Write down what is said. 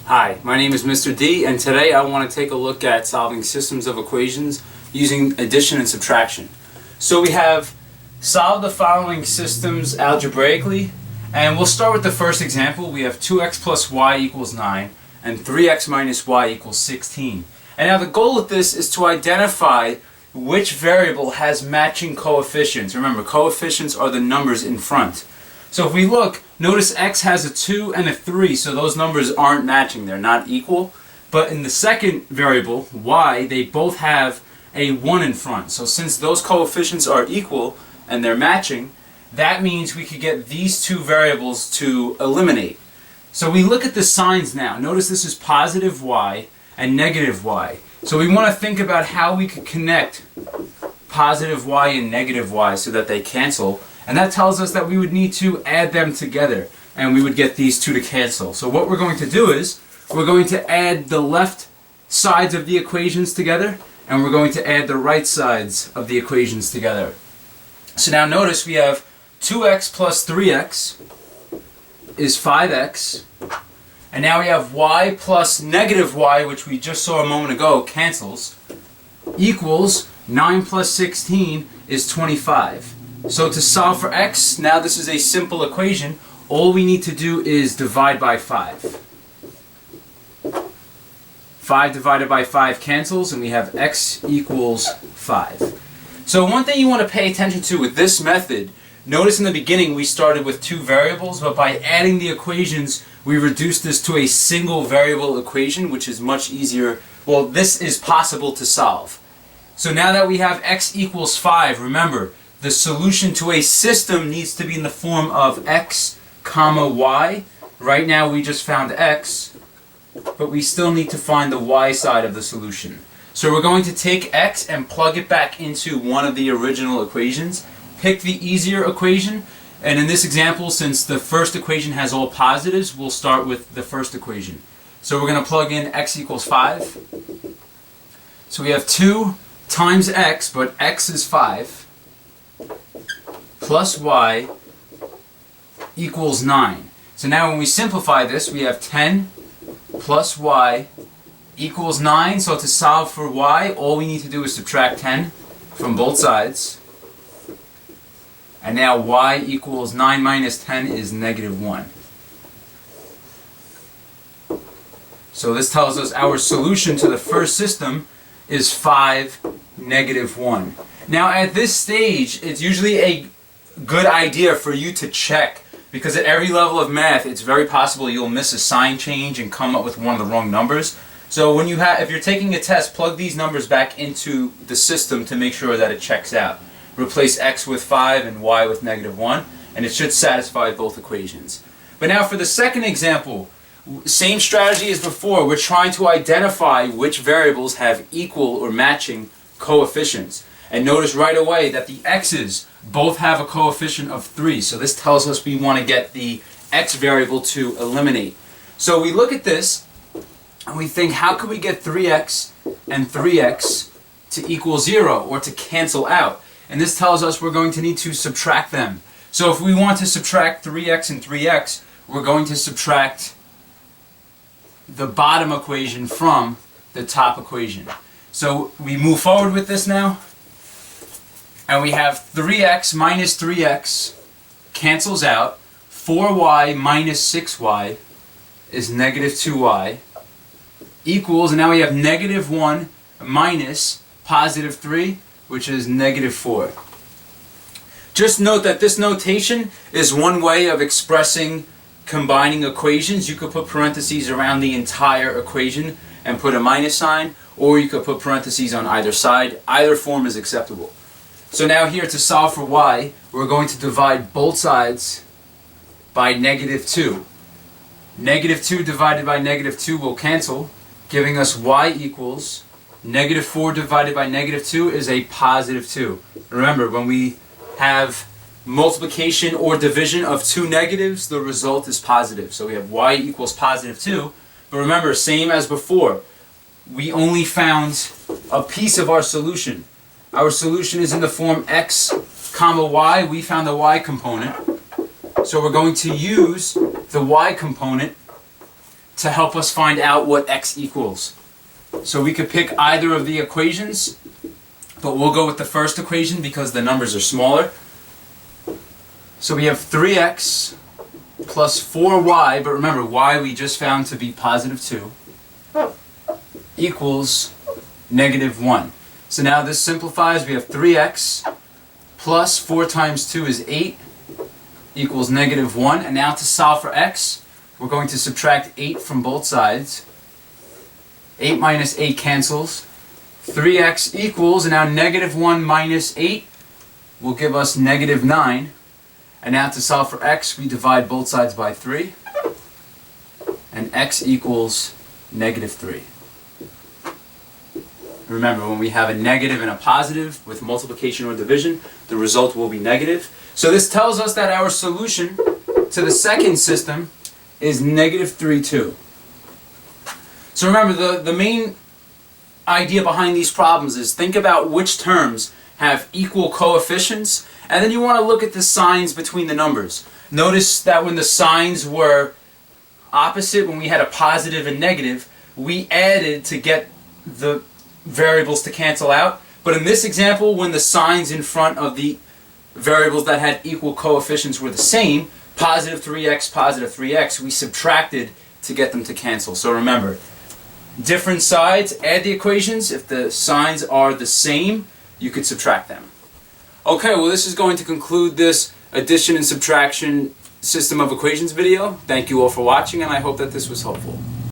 Hi, my name is Mr. D, and today I want to take a look at solving systems of equations using addition and subtraction. So we have solved the following systems algebraically, and we'll start with the first example. We have 2x plus y equals 9 and 3x minus y equals 16. And now the goal with this is to identify which variable has matching coefficients. Remember, coefficients are the numbers in front. So if we look, notice x has a 2 and a 3, so those numbers aren't matching, they're not equal. But in the second variable, y, they both have a 1 in front. So since those coefficients are equal and they're matching, that means we could get these two variables to eliminate. So we look at the signs now. Notice this is positive y and negative y. So we want to think about how we could connect positive y and negative y so that they cancel. And that tells us that we would need to add them together, and we would get these two to cancel. So what we're going to do is, we're going to add the left sides of the equations together, and we're going to add the right sides of the equations together. So now notice we have 2x plus 3x is 5x, and now we have y plus negative y, which we just saw a moment ago, cancels, equals 9 plus 16 is 25. So to solve for x, now this is a simple equation. All we need to do is divide by 5. 5 divided by 5 cancels, and we have x equals 5. So one thing you want to pay attention to with this method, notice in the beginning we started with two variables, but by adding the equations, we reduced this to a single variable equation, which is much easier. Well, this is possible to solve. So now that we have x equals 5, remember, the solution to a system needs to be in the form of x comma y. Right now we just found x, but we still need to find the y side of the solution. So we're going to take x and plug it back into one of the original equations. Pick the easier equation, and in this example, since the first equation has all positives, we'll start with the first equation. So we're going to plug in x equals 5. So we have 2 times x, but x is 5. Plus y equals 9. So now when we simplify this, we have 10 plus y equals 9. So to solve for y, all we need to do is subtract 10 from both sides. And now y equals 9 minus 10 is negative 1. So this tells us our solution to the first system is 5, negative 1. Now at this stage, it's usually a good idea for you to check, because at every level of math it's very possible you'll miss a sign change and come up with one of the wrong numbers. So when if you're taking a test, plug these numbers back into the system to make sure that it checks out. Replace x with 5 and y with negative 1, and it should satisfy both equations. But now for the second example, same strategy as before. We're trying to identify which variables have equal or matching coefficients. And notice right away that the x's both have a coefficient of 3. So this tells us we want to get the x variable to eliminate. So we look at this and we think, how can we get 3x and 3x to equal 0 or to cancel out? And this tells us we're going to need to subtract them. So if we want to subtract 3x and 3x, we're going to subtract the bottom equation from the top equation. So we move forward with this now. And we have 3x minus 3x cancels out. 4y minus 6y is negative 2y equals, and now we have negative 1 minus positive 3, which is negative 4. Just note that this notation is one way of expressing combining equations. You could put parentheses around the entire equation and put a minus sign, or you could put parentheses on either side. Either form is acceptable. So now here to solve for y, we're going to divide both sides by negative 2. Negative 2 divided by negative 2 will cancel, giving us y equals negative 4 divided by negative 2 is a positive 2. Remember, when we have multiplication or division of two negatives, the result is positive. So we have y equals positive 2. But remember, same as before, we only found a piece of our solution. Our solution is in the form x comma y. We found the y component. So we're going to use the y component to help us find out what x equals. So we could pick either of the equations, but we'll go with the first equation because the numbers are smaller. So we have 3x plus 4y, but remember, y we just found to be positive 2, equals negative 1. So now this simplifies. We have 3x plus 4 times 2 is 8, equals negative 1. And now to solve for x, we're going to subtract 8 from both sides. 8 minus 8 cancels. 3x equals, and now negative 1 minus 8 will give us negative 9. And now to solve for x, we divide both sides by 3. And x equals negative 3. Remember, when we have a negative and a positive with multiplication or division, the result will be negative. So this tells us that our solution to the second system is negative 3, 2. So remember, the main idea behind these problems is think about which terms have equal coefficients, and then you want to look at the signs between the numbers. Notice that when the signs were opposite, when we had a positive and negative, we added to get the variables to cancel out. But in this example, when the signs in front of the variables that had equal coefficients were the same, positive 3x, we subtracted to get them to cancel. So remember, different sides, add the equations. If the signs are the same, you could subtract them. Okay, well, this is going to conclude this addition and subtraction system of equations video. Thank you all for watching, and I hope that this was helpful.